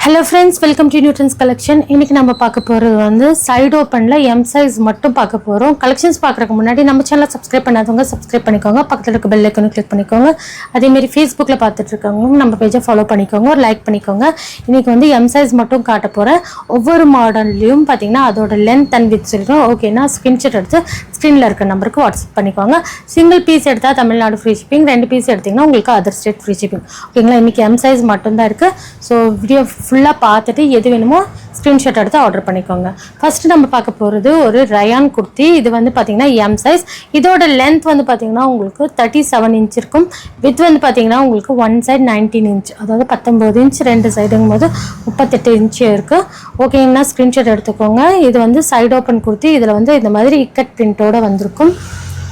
Hello friends, welcome to Newton's collection. இன்னைக்கு நம்ம பார்க்க போறது வந்து சைடு ஓபன்ல M size மட்டும் பார்க்க போறோம். கலெக்ஷன்ஸ் பார்க்கறதுக்கு முன்னாடி நம்ம சேனலை சப்ஸ்கிரைப் பண்ணாதவங்க சப்ஸ்கிரைப் பண்ணிக்கோங்க. பக்கத்துல இருக்க பெல் ஐகானை கிளிக் பண்ணிக்கோங்க. அதே மாதிரி Facebookல பார்த்துட்டு இருக்கவங்க நம்ம பேஜை ஃபாலோ பண்ணிக்கோங்க, ஒரு லைக் பண்ணிக்கோங்க. இன்னைக்கு வந்து M size மட்டும் காட்ட போறேன். ஒவ்வொரு மாடல்லையும் பாத்தீங்கன்னா அதோட லென்த் அண்ட் விட்த் சொல்றோம். ஓகேனா ஸ்கிரீன்ஷாட் எடுத்து ஸ்கிரீன்ல இருக்க நம்பருக்கு வாட்ஸ்அப் பண்ணிக்கோங்க. சிங்கிள் பீஸ் எடுத்தா தமிழ்நாடு ஃப்ரீ ஷிப்பிங், ரெண்டு பீஸ் எடுத்தீங்கன்னா உங்களுக்கு அதர் ஸ்டேட் ஃப்ரீ ஷிப்பிங். ஓகேங்களா? இன்னைக்கு M size மட்டும் தான் இருக்கு. ஸோ வீடியோ ஃபுல்லாக பார்த்துட்டு எது வேணுமோ ஸ்க்ரீன்ஷாட் எடுத்து ஆர்டர் பண்ணிக்கோங்க. ஃபர்ஸ்ட் நம்ம பார்க்க போகிறது ஒரு ரயான் குர்த்தி. இது வந்து பார்த்தீங்கன்னா M சைஸ். இதோட லென்த் வந்து பார்த்தீங்கன்னா உங்களுக்கு 37 இன்ச் இருக்கும். வித் வந்து பார்த்தீங்கன்னா உங்களுக்கு ஒன் சைட் 19 இன்ச், அதாவது 19 இன்ச், ரெண்டு சைடுங்கும் போது 38 இன்ச் இருக்குது. ஓகேங்கன்னா ஸ்க்ரீன்ஷாட் எடுத்துக்கோங்க. இது வந்து சைடு ஓப்பன் குர்த்தி. இதில் வந்து இந்த மாதிரி இக்கட் பிரிண்டோட வந்திருக்கும்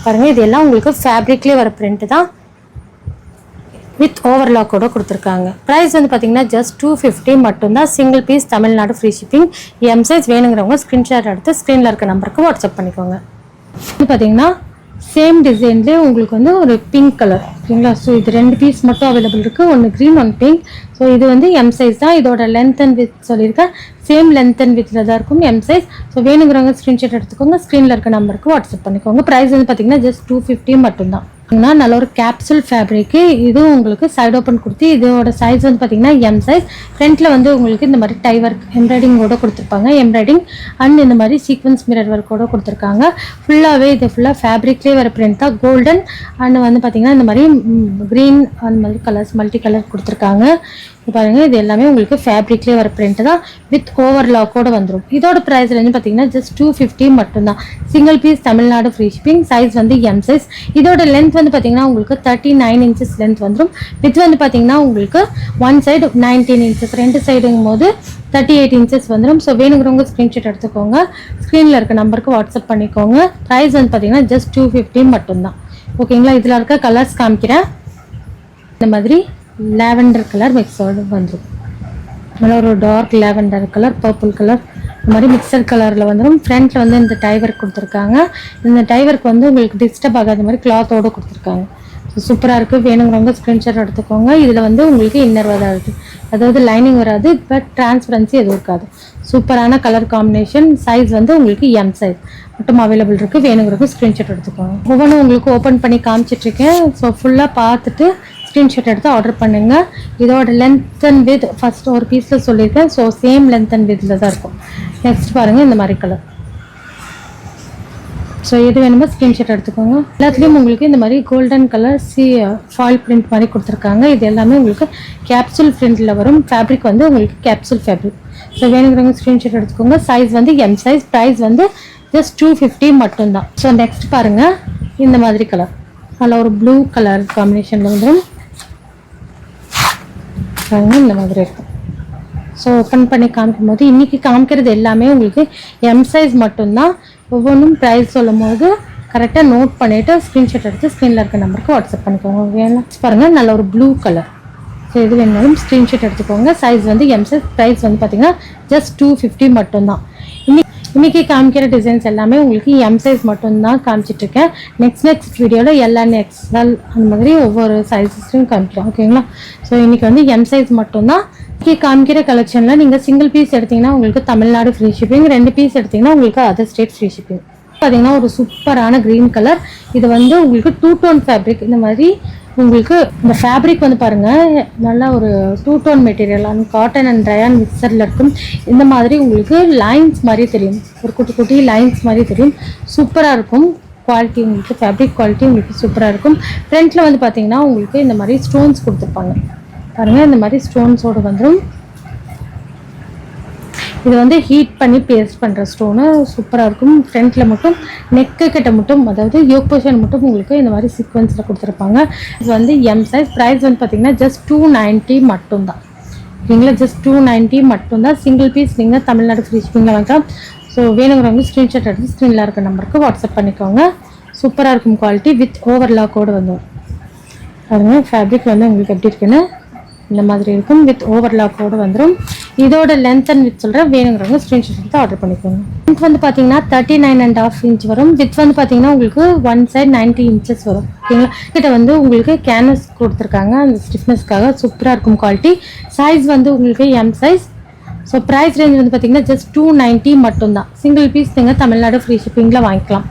பாருங்கள். இது எல்லாம் உங்களுக்கு ஃபேப்ரிக்லேயே வர பிரிண்ட் தான், வித் ஓவர்லாக்கோட கொடுத்துருக்காங்க. ப்ரைஸ் வந்து பார்த்தீங்கன்னா ஜஸ்ட் 250 மட்டும்தான். Single piece Tamil Nadu free shipping. M size வேணுங்கிறவங்க ஸ்க்ரீன்ஷாட் எடுத்து ஸ்க்ரீனில் இருக்க நம்பருக்கு வாட்ஸ்அப் பண்ணிக்கோங்க. இது பார்த்தீங்கன்னா சேம் டிசைன்லேயே உங்களுக்கு வந்து ஒரு பிங்க் கலர். ஓகேங்களா? ஸோ இது ரெண்டு பீஸ் மட்டும் அவைலபிள் இருக்குது, ஒன்று க்ரீன் ஒன்று பிங்க். ஸோ இது வந்து M சைஸ் தான். இதோட லென்த் அண்ட் வித் சொல்லியிருக்கேன், சேம் லென்த் அண்ட் வித்தில் தான் இருக்கும் M சைஸ். ஸோ வேணுங்கிறவங்க ஸ்க்ரீன்ஷாட் எடுத்துக்கோங்க, ஸ்க்ரீனில் இருக்க நம்பருக்கு வாட்ஸ்அப் பண்ணிக்கோங்க. ப்ரைஸ் வந்து பார்த்தீங்கன்னா ஜஸ்ட் 250 மட்டும்தான். நல்ல ஒரு கேப்சூல் ஃபேப்ரிக்கு. இது உங்களுக்கு சைடு ஓப்பன் கொடுத்து இதோட சைஸ் வந்து பார்த்தீங்கன்னா M சைஸ். ஃப்ரண்ட்ல வந்து உங்களுக்கு இந்த மாதிரி டை ஒர்க் எம்ப்ராய்டிங்கோட கொடுத்துருப்பாங்க. எம்ப்ராய்டிங் அண்ட் இந்த மாதிரி சீக்வன்ஸ் மிரர் ஒர்க்கோட கொடுத்துருக்காங்க. ஃபுல்லாகவே இது ஃபுல்லாக ஃபேப்ரிக்லேயே வர பிரிண்ட் தான். கோல்டன் அண்ட் வந்து பார்த்தீங்கன்னா இந்த மாதிரி க்ரீன் அந்த மாதிரி கலர்ஸ் மல்டி கலர் கொடுத்துருக்காங்க. பாருங்க, இது எல்லாமே உங்களுக்கு ஃபேப்ரிக்லேயே வர பிரிண்ட் தான், வித் ஓவர்லாக்கோட வந்துடும். இதோட ப்ரைஸ் வந்து பார்த்தீங்கன்னா ஜஸ்ட் 250 மட்டும்தான். Single piece Tamil Nadu free shipping. Size வந்து M சைஸ். இதோட லென்த் வந்து பார்த்தீங்கன்னா உங்களுக்கு 39 இன்ச்சஸ் லென்த் வந்துடும். வித் வந்து பார்த்தீங்கன்னா உங்களுக்கு ஒன் சைடு 19 இன்ச்சஸ், ரெண்டு சைடுங்கும் போது 38 இன்ச்சஸ் வந்துடும். ஸோ வேணுங்கிறவங்க ஸ்க்ரீன்ஷாட் எடுத்துக்கோங்க, ஸ்க்ரீனில் இருக்க நம்பருக்கு வாட்ஸ்அப் பண்ணிக்கோங்க. ப்ரைஸ் வந்து பார்த்தீங்கன்னா ஜஸ்ட் 250 மட்டும்தான். ஓகேங்களா? இதில் இருக்க கலர்ஸ் காமிக்கிறேன். இந்த மாதிரி லாவெண்டர் கலர் மிக்ஸோடு வந்துடும். நல்லா ஒரு dark lavender colour, purple colour, இந்த மாதிரி மிக்சர் கலரில் வந்துடும். ஃப்ரண்ட்டில் வந்து இந்த டை ஒர்க் கொடுத்துருக்காங்க. இந்த டை ஒர்க் வந்து உங்களுக்கு டிஸ்டர்ப் ஆகாத மாதிரி கிளாத்தோடு கொடுத்துருக்காங்க. ஸோ சூப்பராக இருக்குது. வேணுங்கிறவங்க ஸ்க்ரீன்ஷாட் எடுத்துக்கோங்க. இதில் வந்து உங்களுக்கு இன்னர் வராது, அதாவது லைனிங் வராது, பட் டிரான்ஸ்பரன்சி எதுவும் இருக்காது. சூப்பரான கலர் காம்பினேஷன். சைஸ் வந்து உங்களுக்கு M சைஸ் மட்டும் அவைலபிள் இருக்குது. வேணுங்கிறவங்க ஸ்க்ரீன்ஷாட் எடுத்துக்கோங்க. ஒவ்வொன்றும் உங்களுக்கு ஓப்பன் பண்ணி காமிச்சிட்ருக்கேன். ஸோ ஃபுல்லாக பார்த்துட்டு ஸ்க்ரீன்ஷாட் எடுத்து ஆர்டர் பண்ணுங்க. இதோட லென்த் அண்ட் வித் ஃபர்ஸ்ட் ஒரு பீஸில் சொல்லியிருக்கேன். ஸோ சேம் லென்த் அண்ட் வித்தில் தான் இருக்கும். நெக்ஸ்ட் பாருங்கள், இந்த மாதிரி கலர். ஸோ எது வேணுமோ ஸ்க்ரீன்ஷாட் எடுத்துக்கோங்க. எல்லாத்துலேயும் உங்களுக்கு இந்த மாதிரி கோல்டன் கலர் ஃபாயில் பிரிண்ட் மாதிரி கொடுத்துருக்காங்க. இது எல்லாமே உங்களுக்கு கேப்சூல் பிரிண்டில் வரும். ஃபேப்ரிக் வந்து உங்களுக்கு கேப்சூல் ஃபேப்ரிக். ஸோ வேணுங்கிறவங்க ஸ்க்ரீன்ஷாட் எடுத்துக்கோங்க. சைஸ் வந்து M சைஸ். ப்ரைஸ் வந்து ஜஸ்ட் 250 மட்டும்தான். ஸோ நெக்ஸ்ட் பாருங்கள், இந்த மாதிரி கலர். அதில் ஒரு ப்ளூ கலர் காம்பினேஷனில் வந்துடும். இந்த மாதிரி இருக்கும். ஸோ ஓப்பன் பண்ணி காமிக்கும் போது இன்றைக்கி காமிக்கிறது எல்லாமே உங்களுக்கு M சைஸ் மட்டும்தான். ஒவ்வொன்றும் ப்ரைஸ் சொல்லும் போது கரெக்டாக நோட் பண்ணிவிட்டு ஸ்க்ரீன்ஷாட் எடுத்து ஸ்க்ரீனில் இருக்க நம்பருக்கு வாட்ஸ்அப் பண்ணிக்கோங்க. வேணும் பாருங்கள், நல்ல ஒரு ப்ளூ கலர். ஸோ இது வேணாலும் ஸ்க்ரீன்ஷாட் எடுத்துக்கோங்க. சைஸ் வந்து M சைஸ். ப்ரைஸ் வந்து பார்த்தீங்கன்னா ஜஸ்ட் 250 மட்டும்தான். இன்றைக்கி காமிக்கிற டிசைன்ஸ் எல்லாமே உங்களுக்கு M சைஸ் மட்டும்தான் காமிச்சிட்ருக்கேன். நெக்ஸ்ட் வீடியோவில் LN XL அந்த மாதிரி ஒவ்வொரு சைஸஸையும் காமிக்கிறேன். ஓகேங்களா? ஸோ இன்றைக்கி வந்து M சைஸ் மட்டும்தான். இன்றைக்கி காமிக்கிற கலெக்ஷனில் நீங்கள் சிங்கிள் பீஸ் எடுத்திங்கன்னா உங்களுக்கு தமிழ்நாடு ஃப்ரீ ஷிப்பிங், ரெண்டு பீஸ் எடுத்திங்கன்னா உங்களுக்கு அதர் ஸ்டேட் ஃப்ரீ ஷிப்பிங். பார்த்தீங்கன்னா ஒரு சூப்பரான க்ரீன் கலர். இது வந்து உங்களுக்கு 2 டோன் ஃபேப்ரிக். இந்த மாதிரி உங்களுக்கு இந்த ஃபேப்ரிக் வந்து பாருங்கள், நல்லா ஒரு 2 tone material and cotton and rayon மிக்சரில் இருக்கும். இந்த மாதிரி உங்களுக்கு லைன்ஸ் மாதிரி தெரியும், ஒரு குட்டி குட்டி லைன்ஸ் மாதிரி தெரியும். சூப்பராக இருக்கும். குவாலிட்டி உங்களுக்கு ஃபேப்ரிக் குவாலிட்டி உங்களுக்கு சூப்பராக இருக்கும். ஃப்ரண்ட்டில் வந்து பார்த்தீங்கன்னா உங்களுக்கு இந்த மாதிரி ஸ்டோன்ஸ் கொடுத்துருப்பாங்க பாருங்கள். இந்த மாதிரி ஸ்டோன்ஸோடு வந்துடும். இது வந்து ஹீட் பண்ணி பேஸ்ட் பண்ணுற ஸ்டோனு சூப்பராக இருக்கும். ஃப்ரண்ட்டில் மட்டும் நெக்கு கிட்ட மட்டும், அதாவது யோக் போர்ஷன் மட்டும் உங்களுக்கு இந்த மாதிரி சீக்வன்ஸில் கொடுத்துருப்பாங்க. இது வந்து M சைஸ். ப்ரைஸ் வந்து பார்த்தீங்கன்னா ஜஸ்ட் 290 மட்டும்தான். ஓகேங்களா? ஜஸ்ட் 290 மட்டும்தான். சிங்கிள் பீஸ் நீங்கள் தமிழ்நாடு ஃப்ரீ ஷிப்பிங்கில் வாங்கலாம். ஸோ வேணுங்கிறவங்க ஸ்க்ரீன்ஷாட் எடுத்து ஸ்க்ரீனில் இருக்க நம்பருக்கு வாட்ஸ்அப் பண்ணிக்கோங்க. சூப்பராக இருக்கும் குவாலிட்டி, வித் ஓவர்லாக்கோடு வந்துடும். பாருங்கள் ஃபேப்ரிக் வந்து உங்களுக்கு எப்படி இருக்குன்னு இந்த மாதிரி இருக்கும். வித் ஓவர்லாக்கோடு வந்துடும். இதோட லென்த் அண்ட் வித் சொல்கிறேன். வேணுங்கிறவங்க ஸ்க்ரீன்ஷாட் எடுத்து ஆர்டர் பண்ணிக்கோங்க. லென்த் வந்து பார்த்தீங்கன்னா 39.5 இன்ச் வரும். வித் வந்து பார்த்தீங்கன்னா உங்களுக்கு ஒன் சைட் 90 இன்ச்சஸ் வரும். ஓகேங்களா? கிட்ட வந்து உங்களுக்கு கேன்வஸ் கொடுத்துருக்காங்க அந்த ஸ்டிஃப்னஸ்க்காக. சூப்பராக இருக்கும் குவாலிட்டி. சைஸ் வந்து உங்களுக்கு M size. So price range வந்து பார்த்தீங்கன்னா ஜஸ்ட் 290 மட்டும்தான். சிங்கிள் பீஸ் நீங்கள் தமிழ்நாடு ஃப்ரீ ஷிப்பிங்கில் வாங்கிக்கலாம்.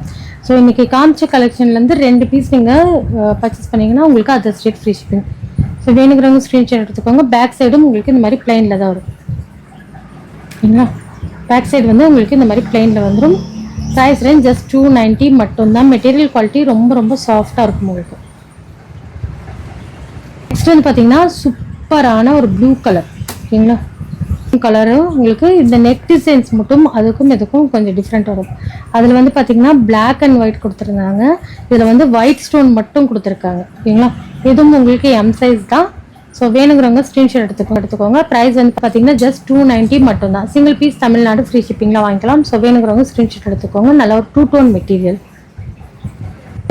ஸோ இன்றைக்கி காமிச்ச கலெக்ஷன்லேருந்து 2 பீஸ் நீங்கள் பர்ச்சேஸ் பண்ணிங்கன்னா உங்களுக்கு other state free shipping. So வேணுங்கிறவங்க ஸ்க்ரீன்ஷாட் எடுத்துக்கோங்க. பேக் சைடும் உங்களுக்கு இந்த மாதிரி பிளைனில் தான் வரும். ஓகேங்களா, பேக் சைடு வந்து உங்களுக்கு இந்த மாதிரி பிளைனில் வந்துடும். ப்ரைஸ் ரேஞ்ச் ஜஸ்ட் 290 மட்டும்தான். மெட்டீரியல் குவாலிட்டி ரொம்ப ரொம்ப சாஃப்டாக இருக்கும் உங்களுக்கு. நெக்ஸ்ட் வந்து பார்த்தீங்கன்னா சூப்பரான ஒரு ப்ளூ கலர். ஓகேங்களா, கலரு உங்களுக்கு இந்த நெக் டிசைன்ஸ் மட்டும் அதுக்கும் இதுக்கும் கொஞ்சம் டிஃப்ரெண்ட் வரும். அதில் வந்து பார்த்தீங்கன்னா பிளாக் அண்ட் ஒயிட் கொடுத்துருந்தாங்க. இதில் வந்து ஒயிட் ஸ்டோன் மட்டும் கொடுத்துருக்காங்க. ஓகேங்களா, இதுவும் உங்களுக்கு எம் சைஸ் தான். ஸோ வேணுங்கிறவங்க ஸ்க்ரீன்ஷாட் எடுத்துக்கோங்க. ப்ரைஸ் வந்து பார்த்தீங்கன்னா ஜஸ்ட் 290 மட்டும்தான். சிங்கிள் பீஸ் தமிழ்நாடு ஃப்ரீ ஷிப்பிங்கில் வாங்கிக்கலாம். ஸோ வேணுங்கிறவங்க ஸ்க்ரீன்ஷாட் எடுத்துக்கோங்க. நல்ல ஒரு 2 டோன் மெட்டீரியல்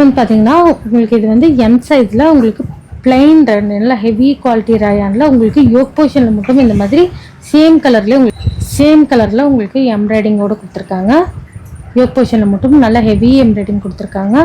வந்து பார்த்தீங்கன்னா உங்களுக்கு இது வந்து எம் சைஸில் உங்களுக்கு பிளைன் நல்ல ஹெவி குவாலிட்டி ரயானில் உங்களுக்கு யோக் போர்ஷனில் மட்டும் இந்த மாதிரி சேம் கலரில் உங்களுக்கு எம்ப்ராய்டிங்கோடு கொடுத்துருக்காங்க. யோக் போர்ஷனில் மட்டும் நல்ல ஹெவி எம்ப்ராய்டிங் கொடுத்துருக்காங்க.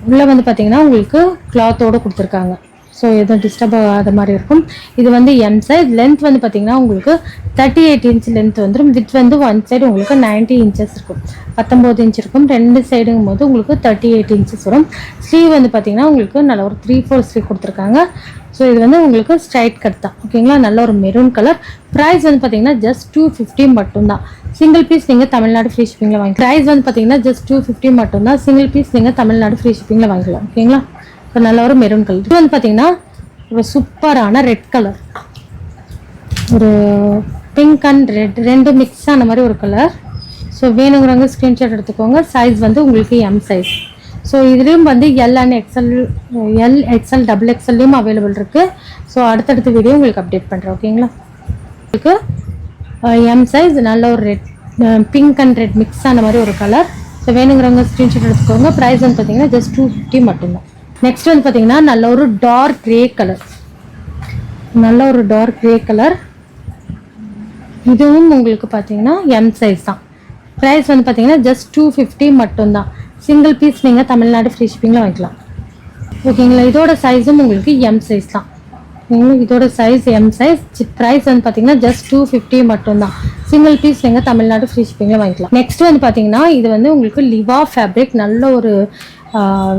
உள்ளே வந்து பார்த்தீங்கன்னா உங்களுக்கு கிளாத்தோடு கொடுத்துருக்காங்க. ஸோ எதுவும் டிஸ்டர்ப் ஆகாத மாதிரி இருக்கும். இது வந்து எம் சைஸ். லென்த் வந்து பார்த்தீங்கன்னா உங்களுக்கு 38 இன்ச் லென்த் வந்துடும். வித் வந்து ஒன் சைடு உங்களுக்கு 90 இன்ச்சஸ் இருக்கும். 19 இன்ச் இருக்கும். 2 சைடுங்கும் போது உங்களுக்கு 38 இன்ச்சஸ் வரும். ஸ்லீவ் வந்து பார்த்தீங்கன்னா உங்களுக்கு நல்ல ஒரு 3/4 ஸ்லீவ் கொடுத்துருக்காங்க. ஸோ இது வந்து உங்களுக்கு ஸ்ட்ரைட் கட் தான். ஓகேங்களா, நல்ல ஒரு மெரூன் கலர். ப்ரைஸ் வந்து பார்த்தீங்கன்னா ஜஸ்ட் 250 மட்டும்தான். சிங்கிள் பீஸ் நீங்கள் தமிழ்நாடு ஃப்ரீ ஷிப்பிங்கில் வாங்கிக்கலாம். ப்ரைஸ் வந்து பார்த்தீங்கன்னா ஜஸ்ட் 250 மட்டும்தான். சிங்கிள் பீஸ் நீங்கள் தமிழ்நாடு ஃப்ரீ ஷிப்பிங்கில் வாங்கிக்கலாம். ஓகேங்களா, இப்போ நல்ல ஒரு மெரூன் கலர். இது வந்து பார்த்தீங்கன்னா ஒரு சூப்பரான ரெட் கலர், ஒரு பிங்க் அண்ட் ரெட் ரெண்டும் மிக்ஸ் ஆன மாதிரி ஒரு கலர். ஸோ வேணுங்கிறவங்க ஸ்க்ரீன்ஷாட் எடுத்துக்கோங்க. சைஸ் வந்து உங்களுக்கு எம் சைஸ். ஸோ இதுலேயும் வந்து எல் அண்ட் எக்ஸ்எல் டபுள் எக்ஸ்எல்லையும் அவைலபிள் இருக்குது. ஸோ அடுத்தடுத்த வீடியோ உங்களுக்கு அப்டேட் பண்ணுறேன். ஓகேங்களா, உங்களுக்கு எம் சைஸ் நல்ல ஒரு red pink and red mix ஆன மாதிரி ஒரு கலர். ஸோ வேணுங்கிறவங்க ஸ்க்ரீன்ஷாட் எடுத்துக்கோங்க. ப்ரைஸ் வந்து பார்த்தீங்கன்னா ஜஸ்ட் 250 மட்டும்தான். நெக்ஸ்ட் வந்து பார்த்தீங்கன்னா நல்ல ஒரு டார்க் கிரே கலர். இதுவும் உங்களுக்கு பார்த்தீங்கன்னா எம் சைஸ் தான். ப்ரைஸ் வந்து பார்த்தீங்கன்னா ஜஸ்ட் 250 மட்டும்தான். சிங்கிள் பீஸ் நீங்கள் தமிழ்நாடு ஃப்ரீ ஷிப்பிங்கில் வாங்கிக்கலாம். ஓகேங்களா, இதோட சைஸும் உங்களுக்கு எம் சைஸ் தான். இதோட சைஸ் எம் சைஸ். ப்ரைஸ் வந்து பார்த்தீங்கன்னா ஜஸ்ட் 250 மட்டும்தான். சிங்கிள் பீஸ் நீங்கள் தமிழ்நாடு ஃப்ரீ ஷிப்பிங்கில் வாங்கிக்கலாம். நெக்ஸ்ட் வந்து பார்த்தீங்கன்னா இது வந்து உங்களுக்கு லிவா ஃபேப்ரிக், நல்ல ஒரு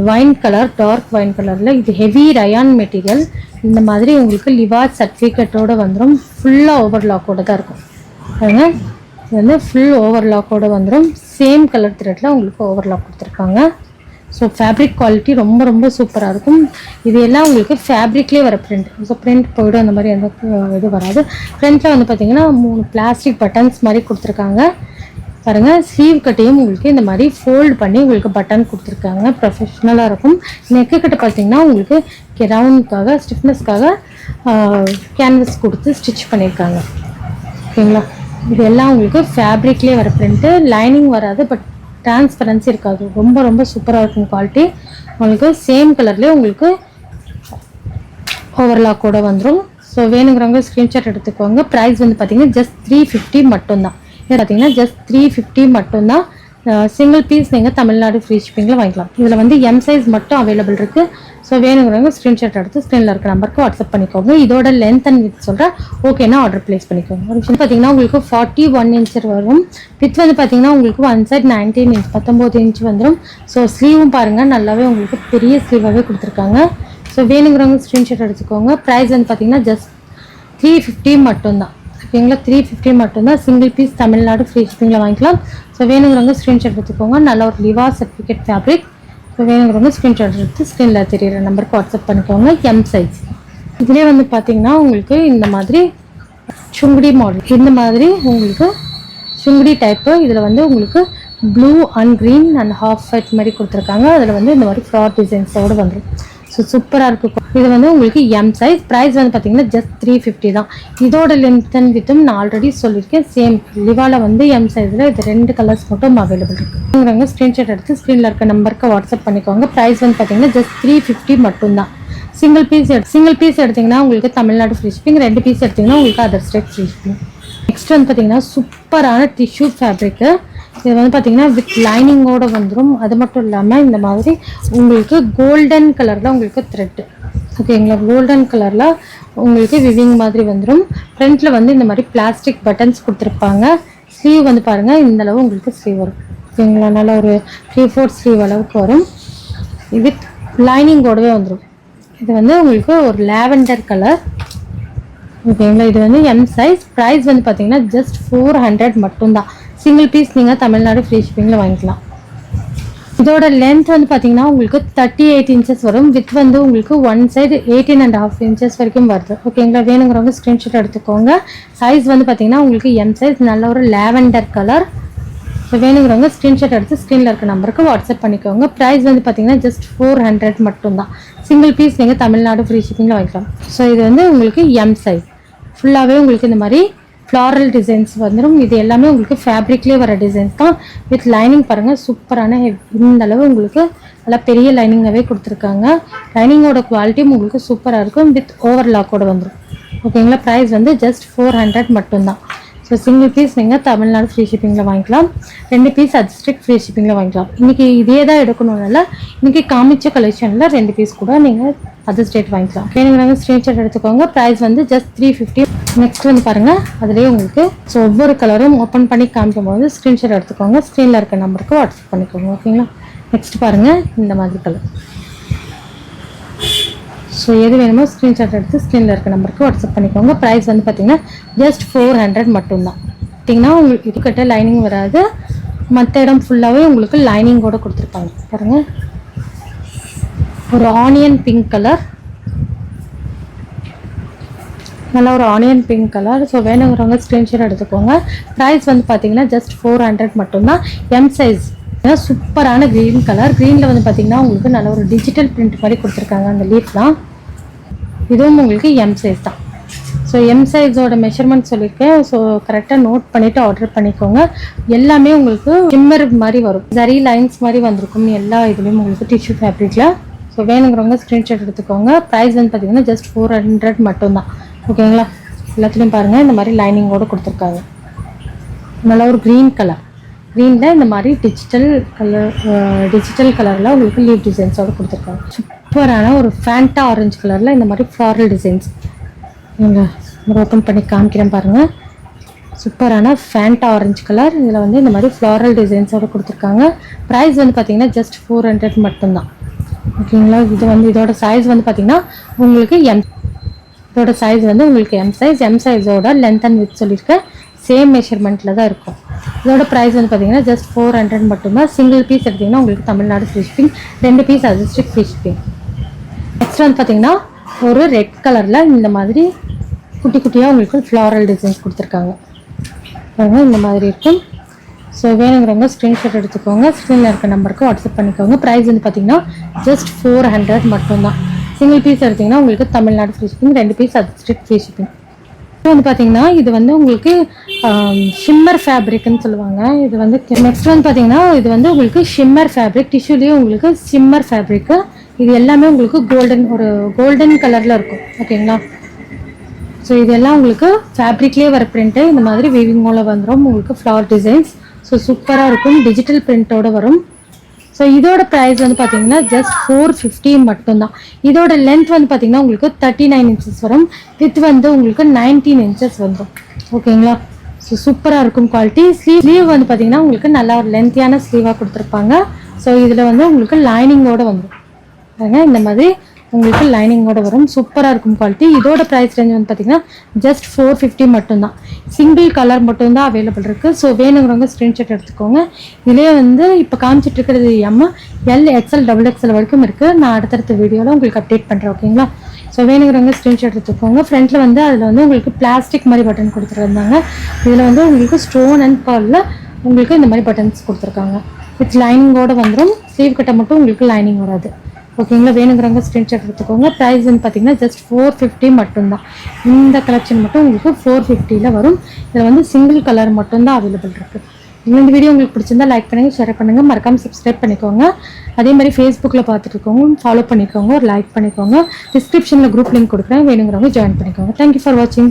வைன் கலர், டார்க் வைன் கலரில். இது ஹெவி ரயான் மெட்டீரியல். இந்த மாதிரி உங்களுக்கு லிவா சர்டிஃபிகேட்டோடு வந்துடும். ஃபுல்லாக ஓவர்லாக்கோடு தான் இருக்கும். பாருங்க, இது வந்து ஃபுல் ஓவர்லாக்கோடு வந்துடும். சேம் கலர் த்ரெட்டில் உங்களுக்கு ஓவர்லாக் கொடுத்துருக்காங்க. ஸோ ஃபேப்ரிக் குவாலிட்டி ரொம்ப ரொம்ப சூப்பராக இருக்கும். இது எல்லாம் உங்களுக்கு ஃபேப்ரிக்லேயே வர பிரிண்ட். ஸோ பிரிண்ட் போய்டும், அந்த மாதிரி எந்த இது வராது. ஃப்ரண்ட்டில் வந்து பார்த்தீங்கன்னா 3 பிளாஸ்டிக் பட்டன்ஸ் மாதிரி கொடுத்துருக்காங்க. பாருங்கள், ஸ்லீவ் கட்டையும் உங்களுக்கு இந்த மாதிரி ஃபோல்டு பண்ணி உங்களுக்கு பட்டன் கொடுத்துருக்காங்க. ப்ரொஃபஷ்னலாக இருக்கும். நெக்கு கட்டை பார்த்தீங்கன்னா உங்களுக்கு ரவுண்டுக்காக ஸ்டிஃப்னஸ்க்காக கேன்வஸ் கொடுத்து ஸ்டிச் பண்ணியிருக்காங்க. ஓகேங்களா, இது எல்லாம் உங்களுக்கு ஃபேப்ரிக்லேயே வர பிரிண்ட்டு. லைனிங் வராது, பட் டிரான்ஸ்பரன்சி இருக்காது. ரொம்ப ரொம்ப சூப்பராக இருக்கும் குவாலிட்டி. உங்களுக்கு சேம் கலர்லேயே உங்களுக்கு ஓவர்லாக்கோட வந்துடும். ஸோ வேணுங்கிறவங்க ஸ்க்ரீன்ஷாட் எடுத்துக்கோங்க. ப்ரைஸ் வந்து பார்த்தீங்கன்னா ஜஸ்ட் 350 மட்டும்தான். பார்த்தீங்கன்னா ஜஸ்ட் 350 மட்டும்தான். சிங்கிள் பீஸ் நீங்கள் தமிழ்நாடு ஃப்ரீ ஷிப்பிங்கில் வாங்கிக்கலாம். இதில் வந்து எம் சைஸ் மட்டும் அவைலபிள் இருக்குது. ஸோ வேணுங்கிறவங்க ஸ்க்ரீன்ஷாட் எடுத்து ஸ்க்ரீனில் இருக்க நம்பருக்கு வாட்ஸ்அப் பண்ணிக்கோங்க. இதோட லென்த் அண்ட் வித் சொல்கிறேன், ஓகேனா ஆர்டர் ப்ளேஸ் பண்ணிக்கோங்க. ஒரு விஷயம் பார்த்தீங்கன்னா உங்களுக்கு 41 இன்ச் வரும். வித் வந்து பார்த்தீங்கன்னா உங்களுக்கு ஒன் சைட் 19 இன்ச் 19 இன்ச் வந்துடும். ஸோ ஸ்லீவும் பாருங்கள், நல்லாவே உங்களுக்கு பெரிய ஸ்லீவாகவே கொடுத்துருக்காங்க. ஸோ வேணுங்கிறவங்க ஸ்க்ரீன்ஷாட் எடுத்துக்கோங்க. ப்ரைஸ் வந்து பார்த்தீங்கன்னா ஜஸ்ட் 350 மட்டும்தான். ஓகேங்களா, 350 மட்டும்தான். சிங்கிள் பீஸ் தமிழ்நாடு ஃப்ரீ ஷிப்பிங்கில் வாங்கிக்கலாம். ஸோ வேணுங்கிறவங்க ஸ்க்ரீன்ஷாட் எடுத்துக்கோங்க. நல்ல ஒரு லிவா சர்டிஃபிகேட் ஃபேப்ரிக். ஸோ வேணுங்கிறவங்க ஸ்க்ரீன்ஷாட் எடுத்து ஸ்க்ரீனில் தெரியிற நம்பருக்கு வாட்ஸ்அப் பண்ணிக்கோங்க. M size. இதுலேயே வந்து பார்த்தீங்கன்னா உங்களுக்கு இந்த மாதிரி சுங்குடி மாடல், இந்த மாதிரி உங்களுக்கு சுங்குடி டைப்பு. இதில் வந்து உங்களுக்கு blue and green and half white மாதிரி கொடுத்துருக்காங்க. அதில் வந்து இந்த மாதிரி ஃப்ளார் டிசைன்ஸோடு வந்துடும். ஸோ சூப்பராக இருக்கும். இது வந்து உங்களுக்கு எம் சைஸ். ப்ரைஸ் வந்து பார்த்தீங்கன்னா ஜஸ்ட் 350 தான். இதோட லென்த் அண்ட் வித்தும் நான் ஆல்ரெடி சொல்லியிருக்கேன். சேம் லிவாவில் வந்து எம் சைஸில் இது 2 கலர்ஸ் மட்டும் அவைலபிள் இருக்குது. ஸ்க்ரீன்ஷாட் எடுத்து ஸ்க்ரீனில் இருக்க நம்பருக்கு வாட்ஸ்அப் பண்ணிக்கோங்க. ப்ரைஸ் வந்து பார்த்தீங்கன்னா ஜஸ்ட் 350 மட்டும்தான். சிங்கிள் பீஸ் எடுத்திங்கன்னா உங்களுக்கு தமிழ்நாடு ஃப்ரீ ஷிப்பிங். 2 பீஸ் எடுத்திங்கன்னா உங்களுக்கு other state free shipping. Next வந்து பார்த்தீங்கன்னா சூப்பரான டிஷ்யூ ஃபேப்ரிக்கு. இது வந்து பார்த்தீங்கன்னா வித் லைனிங்கோடு வந்துடும். அது மட்டும் இல்லாமல் இந்த மாதிரி உங்களுக்கு கோல்டன் கலரில் உங்களுக்கு த்ரெட்டு. ஓகேங்களா, கோல்டன் கலரில் உங்களுக்கு விவிங் மாதிரி வந்துடும். ஃப்ரண்ட்டில் வந்து இந்த மாதிரி பிளாஸ்டிக் பட்டன்ஸ் கொடுத்துருப்பாங்க. ஸ்லீவ் வந்து பாருங்கள் இந்த அளவு உங்களுக்கு ஸ்லீவ் வரும். ஓகேங்களா, நல்லா ஒரு 3/4 ஸ்லீவ் அளவுக்கு வரும். வித் லைனிங்கோடவே வந்துடும். இது வந்து உங்களுக்கு ஒரு லாவெண்டர் கலர். ஓகேங்களா, இது வந்து எம் சைஸ். ப்ரைஸ் வந்து பார்த்தீங்கன்னா ஜஸ்ட் 400 மட்டும்தான். சிங்கிள் பீஸ் நீங்கள் தமிழ்நாடு ஃப்ரீ ஷிப்பிங்கில் வாங்கிக்கலாம். இதோட லென்த் வந்து பார்த்தீங்கன்னா உங்களுக்கு 38 இன்ச்சஸ் வரும். வித் வந்து உங்களுக்கு ஒன் சைடு 18.5 இன்ச்சஸ் வரைக்கும் வருது. ஓகேங்களா, வேணுங்கிறவங்க ஸ்க்ரீன்ஷாட் எடுத்துக்கோங்க. சைஸ் வந்து பார்த்தீங்கன்னா உங்களுக்கு எம் சைஸ், நல்ல ஒரு லாவெண்டர் கலர். ஸோ வேணுங்கிறவங்க ஸ்க்ரீன்ஷாட் எடுத்து ஸ்க்ரீனில் இருக்க நம்பருக்கு வாட்ஸ்அப் பண்ணிக்கோங்க. ப்ரைஸ் வந்து பார்த்தீங்கன்னா ஜஸ்ட் 400 மட்டும்தான். சிங்கிள் பீஸ் நீங்கள் தமிழ்நாடு ஃப்ரீ ஷிப்பிங்கில் வாங்கிக்கலாம். ஸோ இது வந்து உங்களுக்கு எம் சைஸ். ஃபுல்லாகவே உங்களுக்கு இந்த மாதிரி ஃப்ளாரல் டிசைன்ஸ் வந்துடும். இது எல்லாமே உங்களுக்கு ஃபேப்ரிக்லேயே வர டிசைன்ஸ் தான். வித் லைனிங் பாருங்கள், சூப்பரான இந்த அளவு உங்களுக்கு நல்லா பெரிய லைனிங்காகவே கொடுத்துருக்காங்க. லைனிங்கோட குவாலிட்டியும் உங்களுக்கு சூப்பராக இருக்கும். வித் ஓவர்லாக்கோட வந்துடும். ஓகேங்களா, ப்ரைஸ் வந்து ஜஸ்ட் 400 மட்டும்தான். ஸோ சிங்கிள் பீஸ் நீங்கள் தமிழ்நாடு ஃப்ரீ ஷிப்பிங்கில் வாங்கிக்கலாம். 2 பீஸ் டிஸ்ட்ரிக்ட் ஃப்ரீ ஷிப்பிங்கில் வாங்கிக்கலாம். இன்றைக்கி இதே தான் எடுக்கணும்னால இன்றைக்கி காமிச்ச கலெக்ஷனில் 2 பீஸ் கூட நீங்கள் அதர் ஸ்டேட் வாங்கிக்கலாம். வேணுங்கிறவங்க ஸ்க்ரீன்ஷாட் எடுத்துக்கோங்க. ப்ரைஸ் வந்து ஜஸ்ட் 350. நெக்ஸ்ட் வந்து பாருங்கள், அதுலேயே உங்களுக்கு ஸோ ஒவ்வொரு கலரும் ஓப்பன் பண்ணி காமிக்கும் போது ஸ்க்ரீன்ஷாட் எடுத்துக்கோங்க. ஸ்க்ரீனில் இருக்க நம்பருக்கு வாட்ஸ்அப் பண்ணிக்கோங்க. ஓகேங்களா, நெக்ஸ்ட் பாருங்கள் இந்த மாதிரி கலர். ஸோ எது வேணுமோ ஸ்க்ரீன்ஷாட் எடுத்து ஸ்க்ரீனில் இருக்க நம்பருக்கு வாட்ஸ்அப் பண்ணிக்கோங்க. ப்ரைஸ் வந்து பார்த்தீங்கன்னா ஜஸ்ட் 400 மட்டும்தான். பார்த்தீங்கன்னா உங்களுக்கு இதுக்கிட்ட லைனிங் வராது. மற்ற இடம் ஃபுல்லாகவே உங்களுக்கு லைனிங்கோடு கொடுத்துருப்பாங்க. பாருங்கள், ஒரு ஆனியன் பிங்க் கலர், நல்லா ஒரு ஆனியன் பிங்க் கலர். ஸோ வேணுங்கிறவங்க ஸ்க்ரீன்ஷாட் எடுத்துக்கோங்க. ப்ரைஸ் வந்து பார்த்தீங்கன்னா ஜஸ்ட் 400 மட்டும்தான். M size. சூப்பரான க்ரீன் கலர். க்ரீனில் வந்து பார்த்தீங்கன்னா உங்களுக்கு நல்ல ஒரு டிஜிட்டல் பிரிண்ட் மாதிரி கொடுத்துருக்காங்க அந்த லீஃப்லாம். இதுவும் உங்களுக்கு எம் சைஸ் தான். ஸோ எம் சைஸோட மெஷர்மெண்ட் சொல்லியிருக்கேன். ஸோ கரெக்டாக நோட் பண்ணிவிட்டு ஆர்டர் பண்ணிக்கோங்க. எல்லாமே உங்களுக்கு ஷிம்மர் மாதிரி வரும். ஜரி லைன்ஸ் மாதிரி வந்திருக்கும் எல்லா இதுலேயும் உங்களுக்கு டிஷ்யூ ஃபேப்ரிக்கில். ஸோ வேணுங்கிறவங்க ஸ்க்ரீன்ஷாட் எடுத்துக்கோங்க. ப்ரைஸ் வந்து பார்த்தீங்கன்னா ஜஸ்ட் 400 மட்டும்தான். ஓகேங்களா, எல்லாத்துலேயும் பாருங்கள் இந்த மாதிரி லைனிங்கோடு கொடுத்துருக்காங்க. நல்லா ஒரு க்ரீன் கலர். க்ரீனில் இந்த மாதிரி டிஜிட்டல் கலரில் உங்களுக்கு லீவ் டிசைன்ஸோடு கொடுத்துருக்காங்க. சூப்பரான ஒரு ஃபேண்டா ஆரஞ்சு கலரில் இந்த மாதிரி ஃப்ளாரல் டிசைன்ஸ். நீங்கள் ஓப்பன் பண்ணி காமிக்கிறேன் பாருங்கள். சூப்பரான ஃபேண்டா ஆரஞ்சு கலர். இதில் வந்து இந்த மாதிரி ஃப்ளாரல் டிசைன்ஸோடு கொடுத்துருக்காங்க. ப்ரைஸ் வந்து பார்த்தீங்கன்னா ஜஸ்ட் 400 மட்டும்தான். ஓகேங்களா, இது வந்து இதோட சைஸ் வந்து பார்த்தீங்கன்னா உங்களுக்கு இதோட சைஸ் வந்து உங்களுக்கு எம் சைஸ். எம் சைஸோட லென்த் அண்ட் வித் சொல்லியிருக்கேன். சேம் மெஷர்மெண்ட்டில் தான் இருக்கும். இதோட ப்ரைஸ் வந்து பார்த்தீங்கன்னா ஜஸ்ட் 400 மட்டும்தான். சிங்கிள் பீஸ் எடுத்திங்கன்னா உங்களுக்கு Tamil Nadu free shipping, 2 piece district free shipping. Next வந்து பார்த்தீங்கன்னா ஒரு ரெட் கலரில் இந்த மாதிரி குட்டி குட்டியாக உங்களுக்கு ஃப்ளாரல் டிசைன்ஸ் கொடுத்துருக்காங்க. பாருங்கள் இந்த மாதிரி இருக்கும். ஸோ வேணுங்கிறவங்க ஸ்க்ரீன்ஷாட் எடுத்துக்கோங்க. ஸ்க்ரீனில் இருக்க நம்பருக்கு வாட்ஸ்அப் பண்ணிக்கோங்க. ப்ரைஸ் வந்து பார்த்தீங்கன்னா ஜஸ்ட் 400 மட்டும்தான். சிங்கிள் பீஸ் எடுத்திங்கன்னா உங்களுக்கு Tamil Nadu free shipping, 2 piece district free shipping. வந்து பார்த்தீங்கன்னா இது வந்து உங்களுக்கு ஷிம்மர் ஃபேப்ரிக்னு சொல்லுவாங்க. இது வந்து நெக்ஸ்ட் வந்து பார்த்தீங்கன்னா இது வந்து உங்களுக்கு ஷிம்மர் ஃபேப்ரிக். டிஷ்யூலேயே உங்களுக்கு ஷிம்மர் ஃபேப்ரிக்கு. இது எல்லாமே உங்களுக்கு கோல்டன் கலரில் இருக்கும். ஓகேங்களா, ஸோ இதெல்லாம் உங்களுக்கு ஃபேப்ரிக்லேயே வர பிரிண்ட்டு. இந்த மாதிரி வீவிங்கோட வந்துடும் உங்களுக்கு ஃப்ளவர் டிசைன்ஸ். ஸோ சூப்பராக இருக்கும். டிஜிட்டல் பிரிண்ட்டோடு வரும். ஸோ இதோட ப்ரைஸ் வந்து பார்த்தீங்கன்னா ஜஸ்ட் 450 மட்டும்தான். இதோட லென்த் வந்து பார்த்தீங்கன்னா உங்களுக்கு 39 இன்ச்சஸ் வரும். வித் வந்து உங்களுக்கு 19 இன்ச்சஸ் வந்துடும். ஓகேங்களா, ஸோ சூப்பராக இருக்கும் குவாலிட்டி. ஸ்லீவ் வந்து பார்த்தீங்கன்னா உங்களுக்கு நல்லா ஒரு லென்த்தியான ஸ்லீவாக கொடுத்துருப்பாங்க. ஸோ இதில் வந்து உங்களுக்கு லைனிங்கோடு வந்துடும். இந்த மாதிரி உங்களுக்கு லைனிங்கோட வரும். சூப்பராக இருக்கும் குவாலிட்டி. இதோட ப்ரைஸ் ரேஞ்ச் வந்து பார்த்தீங்கன்னா ஜஸ்ட் 450 மட்டும்தான். சிங்கிள் கலர் மட்டும்தான் அவைலபிள் இருக்குது. ஸோ வேணுங்கிறவங்க ஸ்க்ரீன்ஷாட் எடுத்துக்கோங்க. இதிலே வந்து இப்போ காமிச்சிட்டு இருக்கிறது எல், எக்ஸ்எல், XXL வரைக்கும் இருக்குது. நான் அடுத்தடுத்த வீடியோவில் உங்களுக்கு அப்டேட் பண்ணுறேன். ஓகேங்களா, ஸோ வேணுங்கிறவங்க ஸ்க்ரீன்ஷாட் எடுத்துக்கோங்க. ஃப்ரண்ட்டில் வந்து அதில் வந்து உங்களுக்கு பிளாஸ்டிக் மாதிரி பட்டன் கொடுத்துருந்தாங்க. இதில் வந்து உங்களுக்கு ஸ்டோன் அண்ட் பர்லில் உங்களுக்கு இந்த மாதிரி பட்டன்ஸ் கொடுத்துருக்காங்க. வித் லைனிங்கோடு வந்துடும். ஸ்லீவ் கட்டை மட்டும் உங்களுக்கு லைனிங் வராது. ஓகேங்களா, வேணுங்கிறவங்க ஸ்க்ரீன்ஷாட் எடுத்துக்கோங்க. ப்ரைஸ் வந்து பார்த்தீங்கன்னா ஜஸ்ட் 450 மட்டும்தான். இந்த கலெக்ஷன் மட்டும் உங்களுக்கு 450 வரும். இதில் வந்து சிங்கிள் கலர் மட்டும்தான் அவைலபிள் இருக்குது. இந்த வீடியோ உங்களுக்கு பிடிச்சிருந்தா லைக் பண்ணுங்கள், ஷேர் பண்ணுங்கள், மறக்காமல் சப்ஸ்கிரைப் பண்ணிக்கோங்க. அதே மாதிரி ஃபேஸ்புக்கில் பார்த்துட்டு இருக்கோங்க, ஃபாலோ பண்ணிக்கோங்க, ஒரு லைக் பண்ணிக்கோங்க. டிஸ்கிரிப்ஷனில் குரூப் லிங்க் கொடுக்குறேன், வேணுங்கிறவங்க ஜாயின் பண்ணிக்கோங்க. தேங்க்யூ ஃபார் வாட்சிங்.